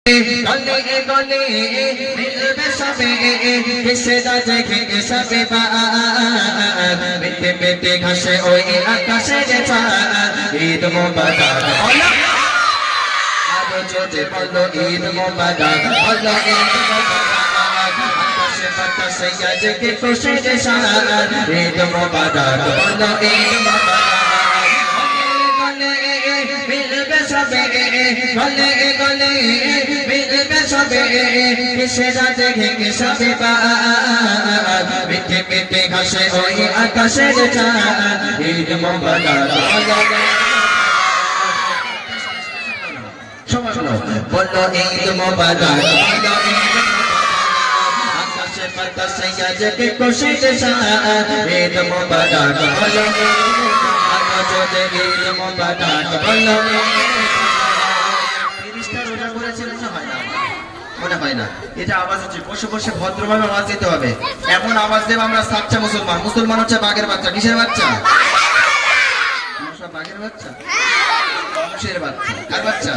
गले गले मिलबे सबे किसे দেখে সবে মিটে মিটে ঘাসে ওই আকাশে যে ঈদ মোবারক আরো জোরে বলো ঈদ মোবারক বলো ঈদ মোবারক আকাশে বাতাসে গাজকে খুশি যে ঈদ মোবারক বলো ঈদ মোবারক गले गले मिलबे सबे किसे দেখে সবে মিটে মিটে ঘাসে ওই আকাশে যে ঈদ মোবারক বলো ঈদ মোবারক বলো ঈদ আকাশে বাতাসে গাজকে খুশি যে ঈদ মোবারক বলো আরো জোরে ঈদ মোবারক বলো মনে হয় না এটা আওয়াজ হচ্ছে বসে বসে ভদ্রভাবে আওয়াজ দিতে হবে এমন আওয়াজ দেব আমরা সাচ্চা মুসলমান মুসলমান হচ্ছে বাঘের বাচ্চা কিসের বাচ্চা বাঘের বাচ্চা মানুষের বাচ্চা কার বাচ্চা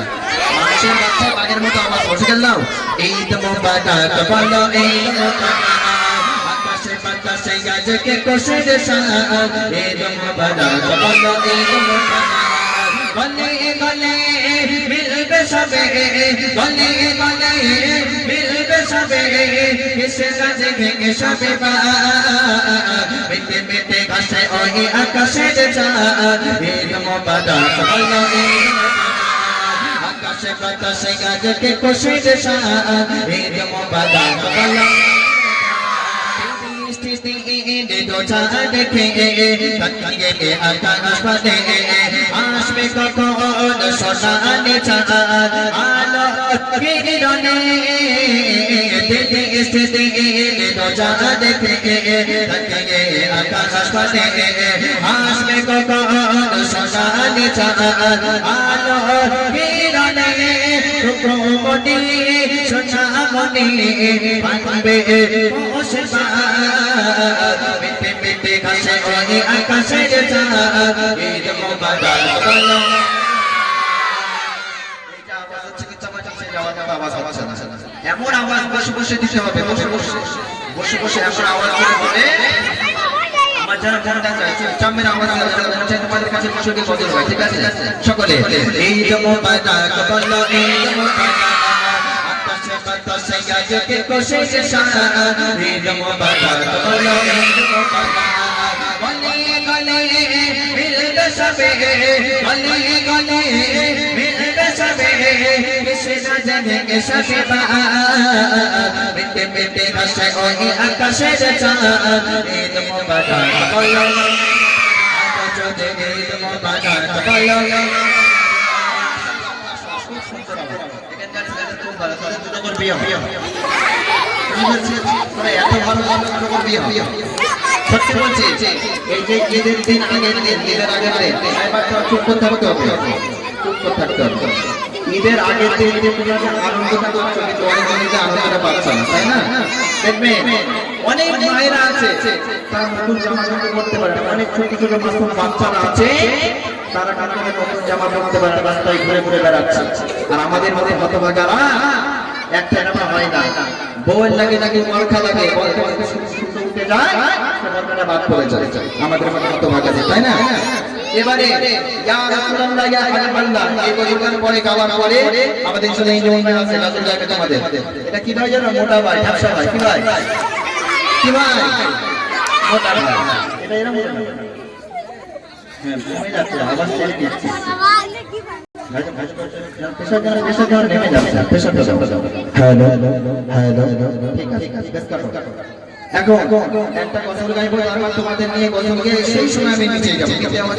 মানুষের বাচ্চা বাঘের মতো আওয়াজ বসে গেলাম ঈদ মোবারক বলো ঈদ মোবারক আকাশে বাতাসে গাজকে খুশি যে ঈদ মোবারক বলো ঈদ মোবারক গলে গলে মিলবে সবে গলে গলে মিলবে সবে কিসে দেখে সবে মিটে মিটে ঘাসে ওই আকাশে যে ঈদ মোবারক বলো ঈদ মোবারক আকাশে বাতাসে গাজকে খুশি যে ঈদ মোবারক বলো দেখে আকাশ পাতে আসবে কখন সোনালি চাঁদ আলো কিরণে দিদি স্থিতি দোজা দেখে আকাশ পাতে আসবে কখন সোনালি চাঁদ আলো কিরণে রূপমণি সোনামণি পাবে বসে মিটে মিটে ঘাসে ওই আকাশে যে ঈদ মোবারক বলো এটা আওয়াজ হচ্ছে কি চামাচামে যাওয়ার মতো আওয়াজ হচ্ছে না এমন আওয়াজ বসে বসে দিতে হবে বসে বসে এমন আওয়াজ দিতে হবে আমার যারা চামের আওয়াজ তোমাদের কাছে বসে বদল হয় ঠিক আছে সকলে ঈদ মোবারক বলো ঈদ মোবারক বাতাসে গাজকে খুশি যে ঈদ মোবারক বলো ঈদ মোবারক গলে গলে মিলবে সবে গলে গলে মিলবে সবে কিসে দেখে সবে মিটে মিটে ঘাসে ওই আকাশে যে ঈদ মোবারক বলো আরো জোরে ঈদ মোবারক বলো ঈদের দিন আগের দিন ঈদের আগের দিন চুপ করতে হবে ঈদের আগের দিন যে আনন্দটা করছো কিন্তু অনেকজনকে আনন্দটা পাচ্ছ না তাই না দেখবেন অনেক মায়েরা আছে তারা নতুন জামা কাপড় পরতে পারে অনেক ছোট ছোট মাসুম বাচ্চারা আছে তারা কাপড়ে নতুন জামা পরতে পারে রাস্তায় ঘুরে ঘুরে বেড়াচ্ছে আর আমাদের মধ্যে হতভাগারা একটা নামা হয় না বউয়ের লাগে নাকি মরখা লাগে উঠে যায় বলটা বাদ পড়ে যায় আমাদের মধ্যে হতভাগা যায় তাই না এবারে ইয়া রাসূলুল্লাহ ইয়া হাবিবাল্লাহ এই বছর পরে খাওয়ার পরে আমাদের সাথে এই নিয়ম আছে রাসূল যাবে তোমাদের এটা কি ভাই জানো মোটা ভাই ঝাপসা ভাই কি ভাই মোটা ভাই এটা এরকম মোটা হ্যাঁ কমে যাচ্ছে আওয়াজ ছেড়ে দিচ্ছে এখন একটা কথা বলে তোমাদের নিয়ে সেই সময় আমি নিচে যাবো